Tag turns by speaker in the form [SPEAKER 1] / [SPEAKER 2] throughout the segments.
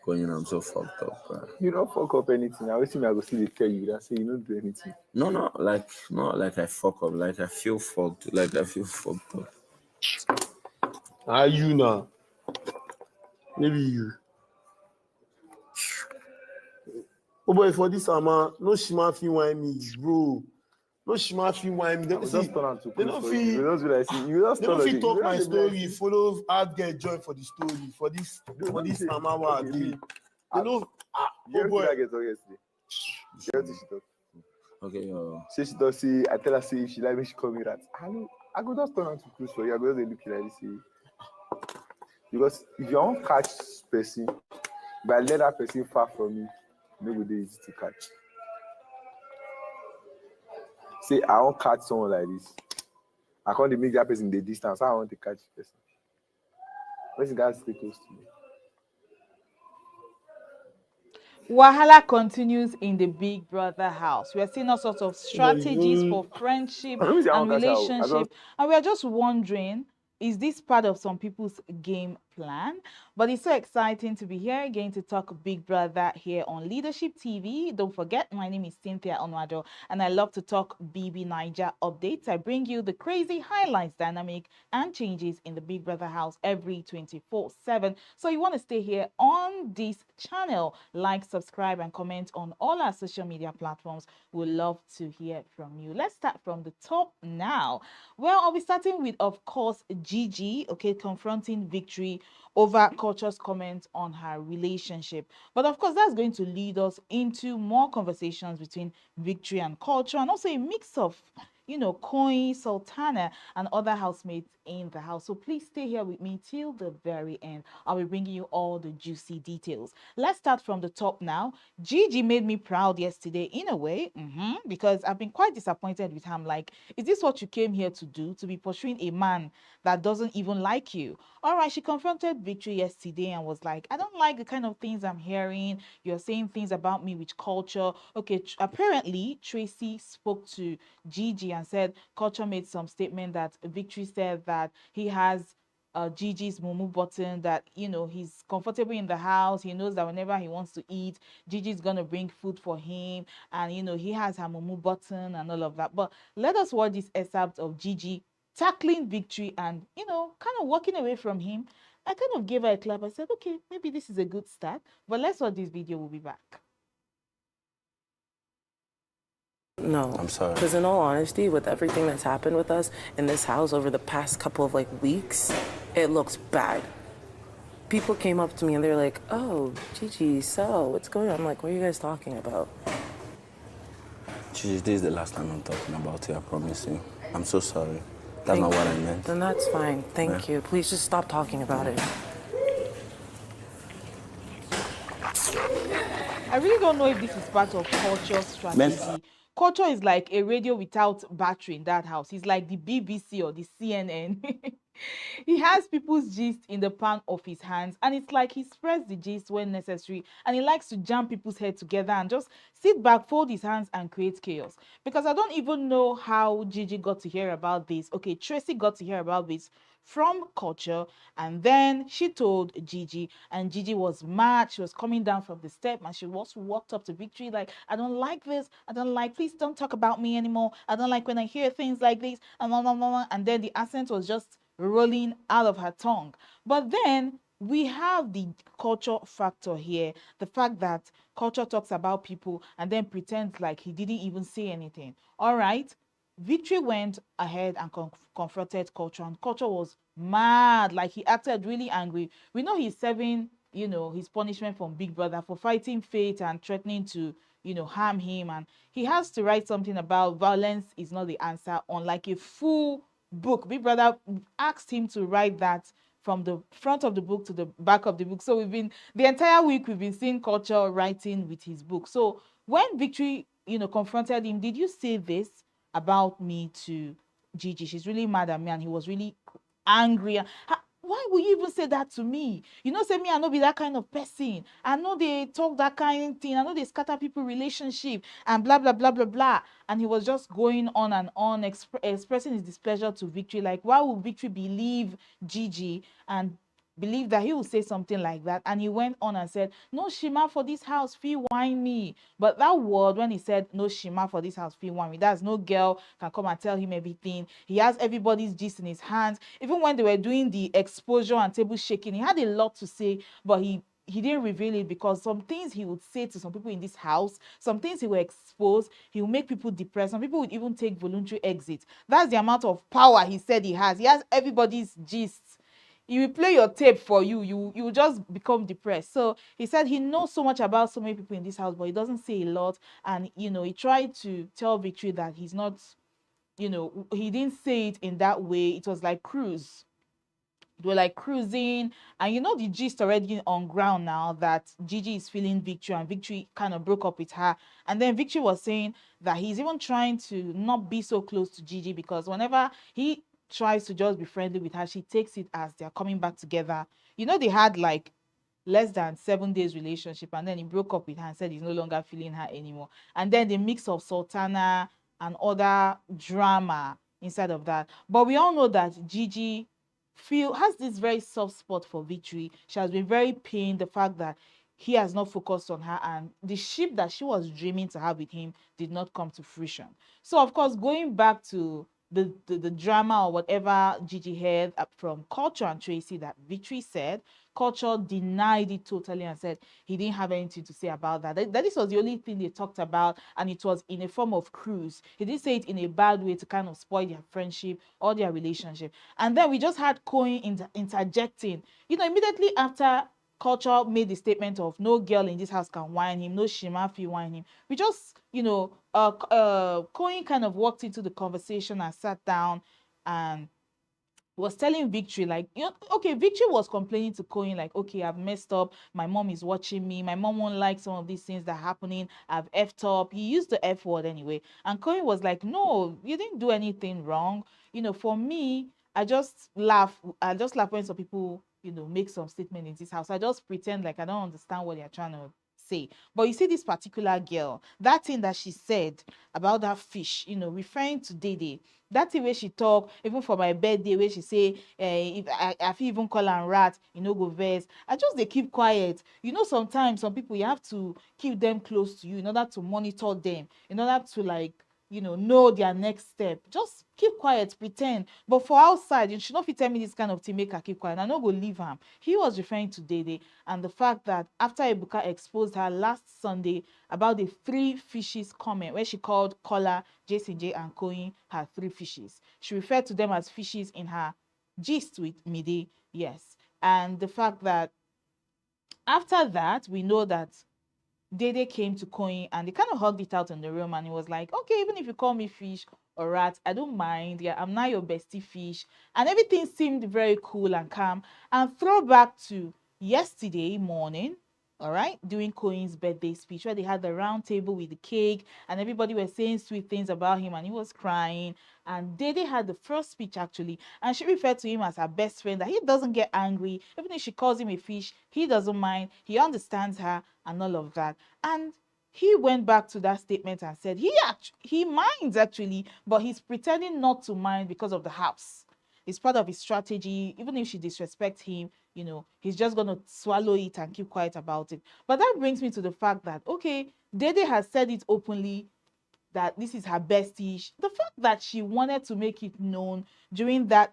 [SPEAKER 1] Koyin, I'm so fucked up, bro.
[SPEAKER 2] You don't fuck up anything. I always think I go see the tell you that say you don't do anything.
[SPEAKER 1] No, not like I fuck up. Like I feel fucked. Like I feel fucked up.
[SPEAKER 3] Are you now? Maybe you. Oh boy, for this summer, no shima fi wine me, bro. No shima fi wine me.
[SPEAKER 2] I will just turn on to
[SPEAKER 3] They
[SPEAKER 2] close
[SPEAKER 3] don't
[SPEAKER 2] for you.
[SPEAKER 3] feel.
[SPEAKER 2] You just be like, see, you just
[SPEAKER 3] They
[SPEAKER 2] turn
[SPEAKER 3] don't
[SPEAKER 2] on
[SPEAKER 3] fit
[SPEAKER 2] it.
[SPEAKER 3] talk
[SPEAKER 2] You
[SPEAKER 3] my
[SPEAKER 2] just be like,
[SPEAKER 3] story.
[SPEAKER 2] see,
[SPEAKER 3] Follow hard get joy for the story for this summer one
[SPEAKER 2] okay,
[SPEAKER 3] again.
[SPEAKER 2] me.
[SPEAKER 3] They know.
[SPEAKER 2] You
[SPEAKER 3] Oh
[SPEAKER 2] know
[SPEAKER 3] boy.
[SPEAKER 2] what I get talk yesterday? You know what she talk?
[SPEAKER 1] Okay, yo.
[SPEAKER 2] Say she does say, I tell her say if she like me, she call me rat. I go just turn on to close for you. I go just dey look like this. Because if you want catch person, but let that person far from you, nobody easy to catch. Say I won't catch someone like this. I can't make that person the distance. I want to catch the person. Person guys stay close to me.
[SPEAKER 4] Wahala continues in the Big Brother house. We are seeing all sorts of strategies
[SPEAKER 3] you-
[SPEAKER 4] for friendship
[SPEAKER 2] Let me say I
[SPEAKER 4] and
[SPEAKER 2] won't catch her. I
[SPEAKER 4] relationship. And we are just wondering, is this part of some people's game plan? But it's so exciting to be here again to talk Big Brother here on Leadership TV. Don't forget, my name is Cynthia Onwado, and I love to talk Bbnaija updates. I bring you the crazy highlights, dynamic, and changes in the Big Brother house every 24/7. So you want to stay here on this channel, like, subscribe, and comment on all our social media platforms. We'd love to hear from you. Let's start from the top now. Well, I'll be starting with, of course, Gigi, okay, confronting Victory over Culture's comments on her relationship. But of course, that's going to lead us into more conversations between Victory and Culture, and also a mix of, Koyin, Sultana, and other housemates in the house. So please stay here with me till the very end. I'll be bringing you all the juicy details. Let's start from the top now. Gigi made me proud yesterday in a way, because I've been quite disappointed with him. Like, is this what you came here to do? To be pursuing a man that doesn't even like you? All right, she confronted Victory yesterday and was like, I don't like the kind of things I'm hearing. You're saying things about me with Culture. Okay, apparently Tracy spoke to Gigi and said Culture made some statement that Victory said that he has Gigi's mumu button, that he's comfortable in the house. He knows that whenever he wants to eat, Gigi's gonna bring food for him, and he has her mumu button and all of that. But let us watch this excerpt of Gigi tackling Victory and kind of walking away from him. I kind of gave her a clap. I said, okay, maybe this is a good start. But let's watch this video. We'll be back.
[SPEAKER 5] No.
[SPEAKER 1] I'm sorry.
[SPEAKER 5] Because in all honesty, with everything that's happened with us in this house over the past couple of weeks, it looks bad. People came up to me and they're like, oh, Gigi, so what's going on? I'm like, what are you guys talking about?
[SPEAKER 1] Gigi, this is the last time I'm talking about it, I promise you. I'm so sorry. That's not what I meant.
[SPEAKER 5] Then that's fine. Thank you. Please just stop talking about it.
[SPEAKER 4] I really don't know if this is part of Culture's strategy. Culture is like a radio without battery in that house. He's like the BBC or the CNN. He has people's gist in the palm of his hands, and it's like he spreads the gist when necessary, and he likes to jam people's head together and just sit back, fold his hands, and create chaos. Because I don't even know how Gigi got to hear about this. Okay, Tracy got to hear about this from Culture, and then she told Gigi, and Gigi was mad. She was coming down from the step, and she also walked up to Victory like, I don't like this. I don't like, please don't talk about me anymore. I don't like when I hear things like this, and then the accent was just rolling out of her tongue. But then we have the Culture factor here, the fact that Culture talks about people and then pretends like he didn't even say anything. All right, Victory went ahead and confronted Culture, and Culture was mad. Like, he acted really angry. We know he's serving his punishment from Big Brother for fighting fate and threatening to harm him, and he has to write something about violence is not the answer on like a full book. Big Brother asked him to write that from the front of the book to the back of the book. So the entire week we've been seeing Culture writing with his book. So when Victory confronted him, did you say this about me to Gigi? She's really mad at me, and he was really angry. Why would you even say that to me? Say me, I know be that kind of person. I know they talk that kind of thing. I know they scatter people relationship and blah, blah, blah, blah, blah. And he was just going on and on, expressing his displeasure to Victory. Like, why would Victory believe Gigi? And believed that he would say something like that, and he went on and said, no shima for this house, fee wine me. But that word, when he said no shima for this house, fee wine me, that's no girl can come and tell him everything. He has everybody's gist in his hands. Even when they were doing the exposure and table shaking, he had a lot to say, but he didn't reveal it, because some things he would say to some people in this house, some things he will expose, he will make people depressed. Some people would even take voluntary exit. That's the amount of power he said he has. He has everybody's gist. He will play your tape for you. You will just become depressed. So he said he knows so much about so many people in this house, but he doesn't say a lot. And he tried to tell Victory that he's not, he didn't say it in that way. It was like cruise. They were like cruising, and the gist already on ground now that Gigi is feeling Victory, and Victory kind of broke up with her. And then Victory was saying that he's even trying to not be so close to Gigi, because whenever he tries to just be friendly with her, she takes it as they're coming back together. They had like less than 7 days relationship, and then he broke up with her and said he's no longer feeling her anymore. And then the mix of Sultana and other drama inside of that. But we all know that Gigi has this very soft spot for Victory. She has been very pained the fact that he has not focused on her, and the ship that she was dreaming to have with him did not come to fruition. So of course, going back to the drama or whatever Gigi heard from Culture and Tracy that Victory said, Culture denied it totally and said he didn't have anything to say about that. That this was the only thing they talked about, and it was in a form of cruise. He didn't say it in a bad way to kind of spoil their friendship or their relationship. And then we just had Koyin interjecting, immediately after Culture made the statement of no girl in this house can whine him, no shima fi whine him. We just, Koyin kind of walked into the conversation and sat down and was telling Victory, like, okay, Victory was complaining to Koyin, like, okay, I've messed up. My mom is watching me. My mom won't like some of these things that are happening. I've effed up. He used the F word anyway. And Koyin was like, no, you didn't do anything wrong. For me, I just laugh. I just laugh when some people, make some statement in this house. I just pretend like I don't understand what they're trying to say. But you see this particular girl, that thing that she said about that fish, referring to Dede, that thing where she talk, even for my birthday, where she say, if I feel even call am rat, go vex. I just they keep quiet. Sometimes some people, you have to keep them close to you in order to monitor them, in order to like, know their next step. Just keep quiet, pretend. But for outside, you should not fit tell me this kind of thing, make her keep quiet. I no go leave him. He was referring to Dede and the fact that after Ebuka exposed her last Sunday about the 3 fishes comment, where she called Kola, Jason J, and Koyin her 3 fishes. She referred to them as fishes in her gist with Mide, yes. And the fact that after that, we know that Dede came to Koyin and they kind of hugged it out in the room, and he was like, okay, even if you call me fish or rat, I don't mind. Yeah, I'm not your bestie fish. And everything seemed very cool and calm. And throwback to yesterday morning, all right, during Koyin's birthday speech, where they had the round table with the cake and everybody was saying sweet things about him and he was crying. And Dede had the first speech actually, and she referred to him as her best friend, that he doesn't get angry. Even if she calls him a fish, he doesn't mind. He understands her and all of that. And he went back to that statement and said he minds actually, but he's pretending not to mind because of the house. It's part of his strategy. Even if she disrespects him, he's just going to swallow it and keep quiet about it. But that brings me to the fact that, okay, Dede has said it openly that this is her bestie. The fact that she wanted to make it known during that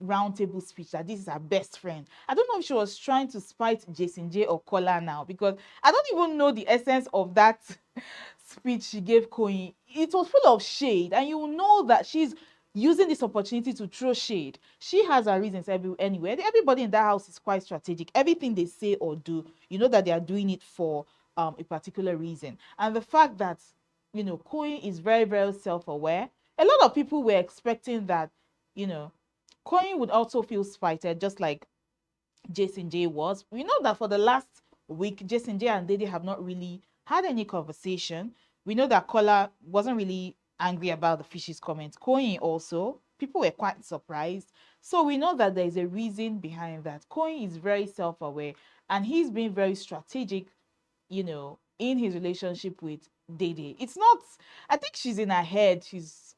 [SPEAKER 4] roundtable speech that this is her best friend. I don't know if she was trying to spite Jason J or Kola now, because I don't even know the essence of that speech she gave Koyin. It was full of shade, and you know that she's using this opportunity to throw shade. She has her reasons anyway. Everybody in that house is quite strategic. Everything they say or do, that they are doing it for a particular reason. And the fact that, Koyin is very, very self-aware. A lot of people were expecting that, Koyin would also feel spited, just like Jason J was. We know that for the last week, Jason J and Dede have not really had any conversation. We know that Kola wasn't really angry about the fishes comment. Koyin also, people were quite surprised. So we know that there is a reason behind that. Koyin is very self-aware, and he's been very strategic, in his relationship with Dede. It's not, I think she's in her head.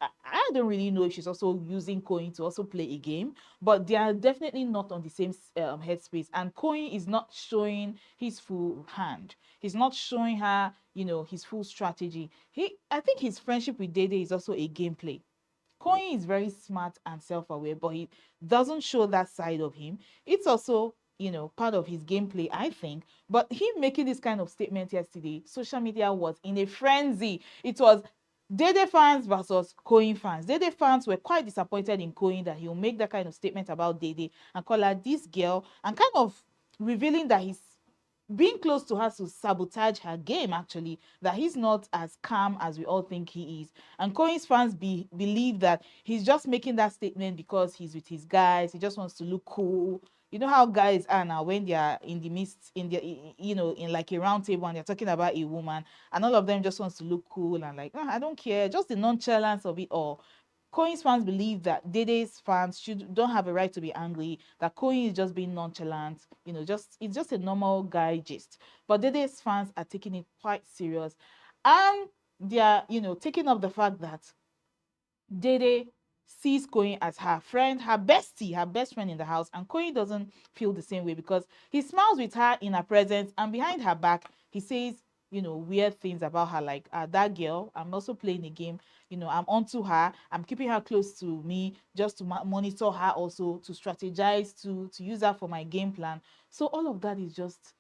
[SPEAKER 4] I don't really know if she's also using Koyin to also play a game, but they are definitely not on the same headspace. And Koyin is not showing his full hand. He's not showing her, his full strategy. I think his friendship with Dede is also a gameplay. Koyin is very smart and self-aware, but he doesn't show that side of him. It's also, part of his gameplay, I think. But him making this kind of statement yesterday, social media was in a frenzy. It was Dede fans versus Koyin fans. Dede fans were quite disappointed in Koyin that he'll make that kind of statement about Dede and call her this girl, and kind of revealing that he's being close to her to sabotage her game, actually, that he's not as calm as we all think he is. And Koyin's fans believe that he's just making that statement because he's with his guys. He just wants to look cool. You know how guys are now when they are in the midst, in like a round table and they're talking about a woman, and all of them just wants to look cool and like, I don't care, just the nonchalance of it all. Koyin's fans believe that Dede's fans don't have a right to be angry, that Koyin is just being nonchalant, it's just a normal guy gist. But Dede's fans are taking it quite serious. And they are, taking up the fact that Dede sees Koyin as her friend, her bestie, her best friend in the house, and Koyin doesn't feel the same way because he smiles with her in her presence, and behind her back, he says, weird things about her, like that girl, I'm also playing a game, I'm onto her, I'm keeping her close to me just to monitor her, also to strategize, to use her for my game plan. So all of that is just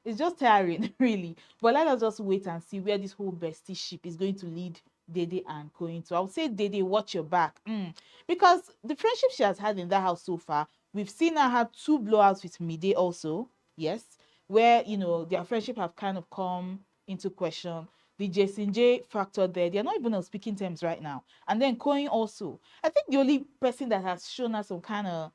[SPEAKER 4] it's just tiring, really. But let us just wait and see where this whole bestie ship is going to lead Dede and Koyin to. I would say, Dede, watch your back. Because the friendship she has had in that house so far, we've seen her have 2 blowouts with Mide also. Yes. Where, their friendship have kind of come into question. The Jason J factor there, they're not even on speaking terms right now. And then Koyin also. I think the only person that has shown us some kind of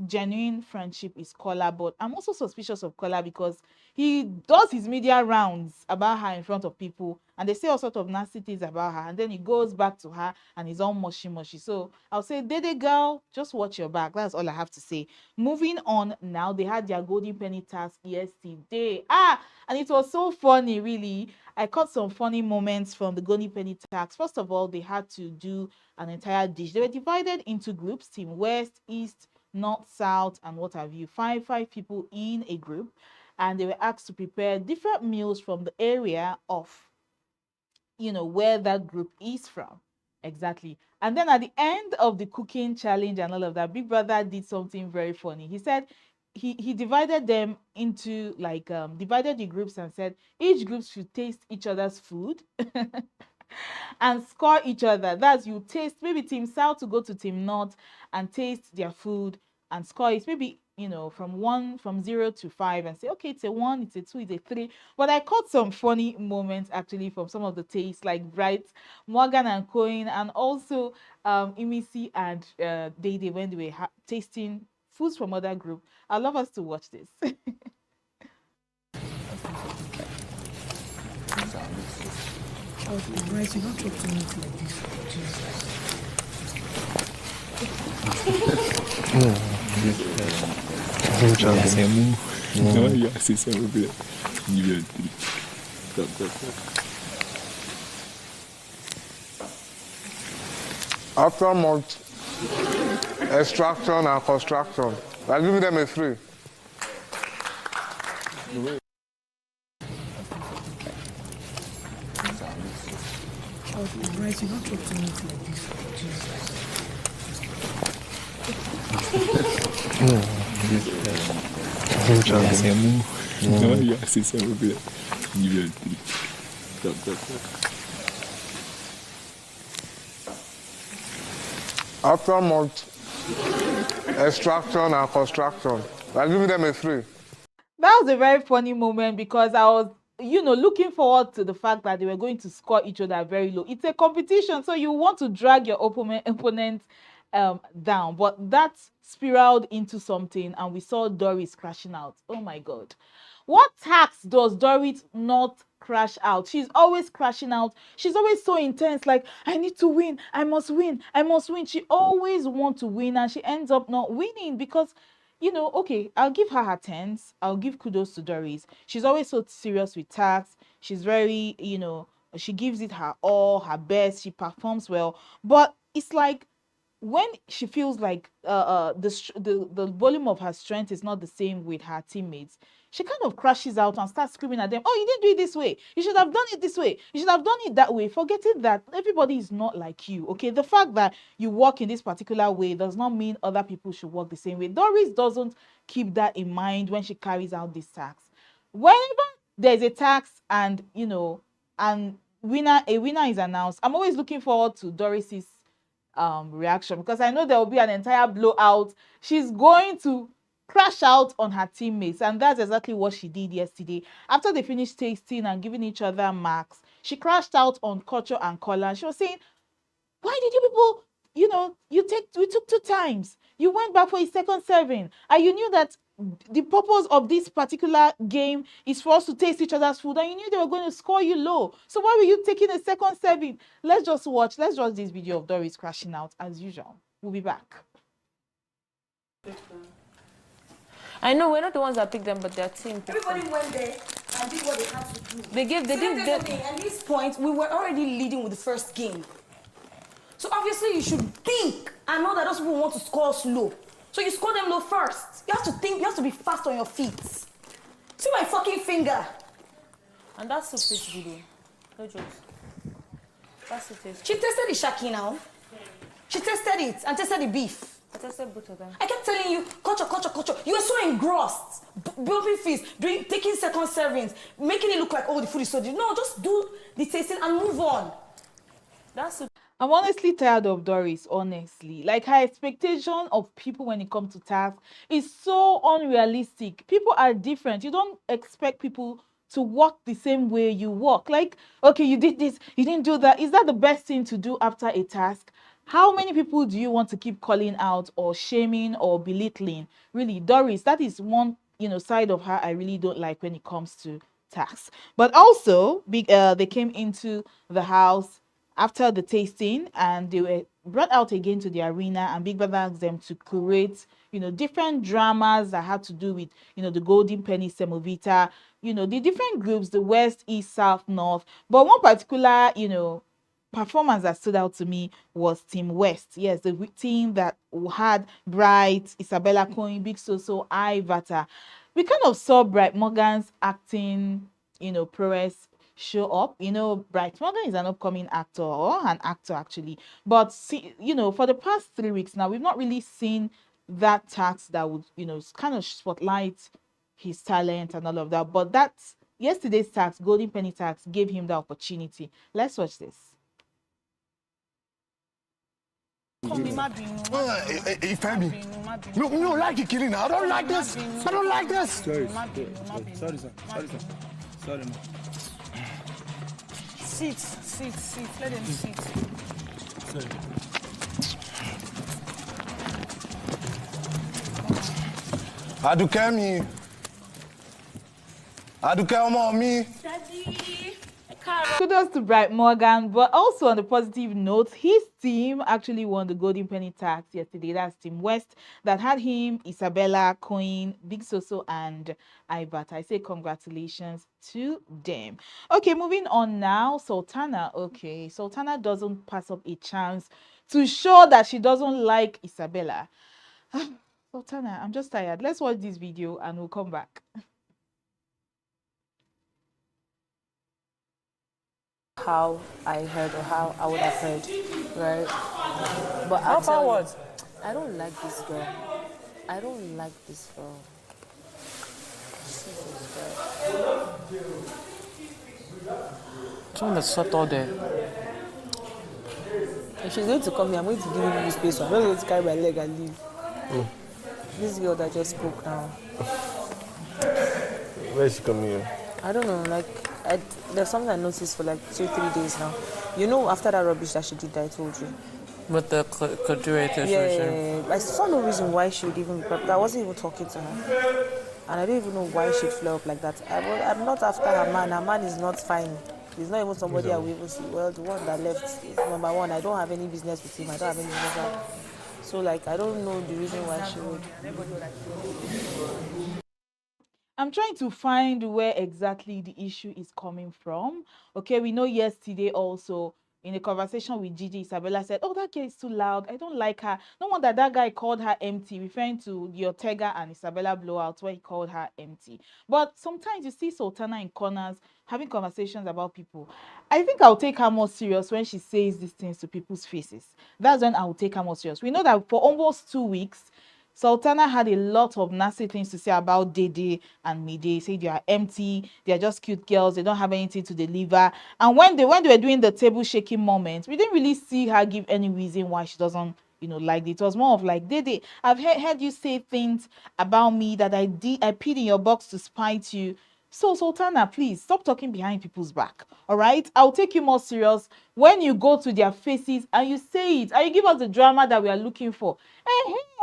[SPEAKER 4] genuine friendship is Kola, but I'm also suspicious of Kola because he does his media rounds about her in front of people, and they say all sorts of nasty things about her, and then he goes back to her and he's all mushy. So I'll say, Dede girl, just watch your back. That's all I have to say. Moving on now, they had their golden penny task yesterday. And it was so funny, really. I caught some funny moments from the golden penny task. First of all, they had to do an entire dish. They were divided into groups: Team West, East, North, South, and what have you. Five people in a group, and they were asked to prepare different meals from the area of, where that group is from. Exactly. And then at the end of the cooking challenge and all of that, Big Brother did something very funny. He said he divided them into divided the groups and said each group should taste each other's food and score each other. That's, you taste, maybe Team South to go to Team North and taste their food and score it, maybe, from 0 to 5, and say, okay, it's a 1, it's a 2, it's a 3. But I caught some funny moments actually from some of the tastes, like Bright, Morgan and Koyin, and also Imisi and Dede, when they were tasting foods from other group. I'd love us to watch this.
[SPEAKER 6] Right, you don't talk to me like this. Jesus.
[SPEAKER 2] After month extraction and construction, I give them a free.
[SPEAKER 6] Right, you don't talk to me like this. Jesus.
[SPEAKER 2] After month extraction and construction, I give them a free.
[SPEAKER 4] That was a very funny moment because I was, looking forward to the fact that they were going to score each other very low. It's a competition, so you want to drag your opponent down. But that spiraled into something, and we saw Doris crashing out. Oh my God. What tax does Doris not crash out? She's always crashing out. She's always so intense, like, I need to win, I must win, I must win. She always wants to win, and she ends up not winning because you know, okay, I'll give her her tens. I'll give kudos to Doris. She's always so serious with tasks. She's very, you know, she gives it her all, her best. She performs well. But it's like when she feels like the volume of her strength is not the same with her teammates, she kind of crashes out and starts screaming at them. Oh, you didn't do it this way. You should have done it this way. You should have done it that way. Forgetting that everybody is not like you. Okay, the fact that you walk in this particular way does not mean other people should walk the same way. Doris doesn't keep that in mind when she carries out this task. Whenever there's a task and you know, and a winner is announced, I'm always looking forward to Doris's reaction, because I know there will be an entire blowout. She's going to crash out on her teammates, and that's exactly what she did yesterday. After they finished tasting and giving each other marks, she crashed out on Kuture and Koyin. She was saying, why did you people, you know, we took 2 times, you went back for a second serving, and you knew that the purpose of this particular game is for us to taste each other's food, and you knew they were going to score you low. So why were you taking a second serving? Let's just watch this video of Doris crashing out as usual. We'll be back.
[SPEAKER 7] I know we're not the ones that picked them, but their team.
[SPEAKER 8] Everybody went there and did what they had to do.
[SPEAKER 7] They didn't.
[SPEAKER 8] At this point, we were already leading with the first game. So obviously, you should think and know that those people want to score us low. So you score them low first. You have to think. You have to be fast on your feet. See my fucking finger.
[SPEAKER 7] And that's so tasty, video. No jokes. That's so tasty.
[SPEAKER 8] She tasted the shaki now. She tasted it and tasted the beef.
[SPEAKER 7] I tested both of them.
[SPEAKER 8] I kept telling you, culture. You were so engrossed, building feast, taking second servings, making it look like, oh, the food is so good. No, just do the tasting and move on.
[SPEAKER 7] That's so.
[SPEAKER 4] I'm honestly tired of Doris, honestly. Like, her expectation of people when it comes to tasks is so unrealistic. People are different. You don't expect people to walk the same way you walk. Like, okay, you did this, you didn't do that. Is that the best thing to do after a task? How many people do you want to keep calling out or shaming or belittling? Really, Doris, that is one, you know, side of her I really don't like when it comes to tasks. But also, they came into the house after the tasting and they were brought out again to the arena, and Big Brother asked them to create, you know, different dramas that had to do with, you know, the Golden Penny Semovita, you know, the different groups, the West, East, South, North. But one particular, you know, performance that stood out to me was Team West. Yes, the team that had Bright, Isabella Koyin, Big Soso, Vata. We kind of saw Bright Morgan's acting, you know, prowess show up. You know, Bright Morgan is an upcoming actor, or an actor actually. But, see, you know, for the past 3 weeks now, we've not really seen that task that would, you know, kind of spotlight his talent and all of that. But that's yesterday's tax, Golden Penny tax, gave him the opportunity. Let's watch this.
[SPEAKER 3] If I be, no, like you killing. I don't like this. I don't like this.
[SPEAKER 6] Sorry, sir. Sorry, man. Sit. Let them sit. Sorry.
[SPEAKER 3] Aduke ọmọ mi.
[SPEAKER 8] Daddy.
[SPEAKER 4] Kudos to Bright Morgan, but also on the positive note, his team actually won the Golden Penny tax yesterday. That's Team West that had him, Isabella, Koyin, Big Soso, and Ibata. I say congratulations to them. Okay, moving on now. Sultana. Okay, Sultana doesn't pass up a chance to show that she doesn't like Isabella. Sultana, I'm just tired. Let's watch this video and we'll come back.
[SPEAKER 5] How I heard or how I would have heard, right? But
[SPEAKER 7] How about what?
[SPEAKER 5] I don't like this girl. I don't like this girl.
[SPEAKER 7] Someone that's sat all there.
[SPEAKER 5] If she's going to come here, I'm going to give him this space. I'm not going to carry my leg and leave. This girl that just spoke now.
[SPEAKER 3] Where is she coming here?
[SPEAKER 5] I don't know, like, there's something I noticed for like 2-3 days now. You know, after that rubbish that she did, I told you.
[SPEAKER 7] With the kuture situation.
[SPEAKER 5] I saw no reason why she would even be prepped. I wasn't even talking to her. And I don't even know why she'd flare up like that. I'm not after her man. Her man is not fine. He's not even somebody I will even see. Well, the one that left is number one. I don't have any business with him. I don't have any business with him. So like I don't know the reason why she would.
[SPEAKER 4] I'm trying to find where exactly the issue is coming from. Okay, we know yesterday also in a conversation with Gigi, Isabella said, "Oh, that girl is too loud. I don't like her." No wonder that guy called her empty, referring to the Ortega and Isabella blowout where he called her empty. But sometimes you see Sultana in corners having conversations about people. I think I'll take her more serious when she says these things to people's faces. That's when I'll take her more serious. We know that for almost 2 weeks, Sultana had a lot of nasty things to say about Dede and Mide. Said they are empty, they are just cute girls, they don't have anything to deliver. And when they were doing the table shaking moment, we didn't really see her give any reason why she doesn't, like it. It was more of like, Dede, I've heard you say things about me that I peed in your box to spite you. So Sultana, please stop talking behind people's back. All right, I'll take you more serious when you go to their faces and you say it and you give us the drama that we are looking for.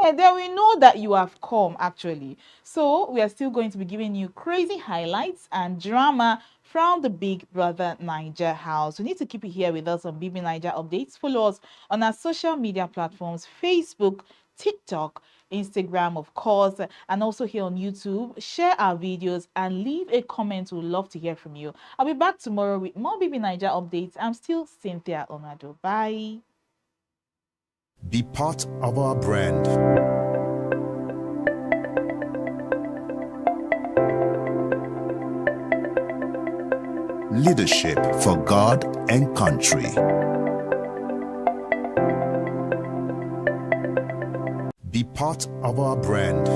[SPEAKER 4] Then we know that you have come actually. So we are still going to be giving you crazy highlights and drama from the Big Brother Naija house. You need to keep it here with us on Bbnaija updates. Follow us on our social media platforms: Facebook, TikTok, Instagram, of course, and also here on YouTube. Share our videos and leave a comment. We'd love to hear from you. I'll be back tomorrow with more Bbnaija updates. I'm still Cynthia Onado. Bye.
[SPEAKER 9] Be part of our brand. Leadership for God and country. Be part of our brand.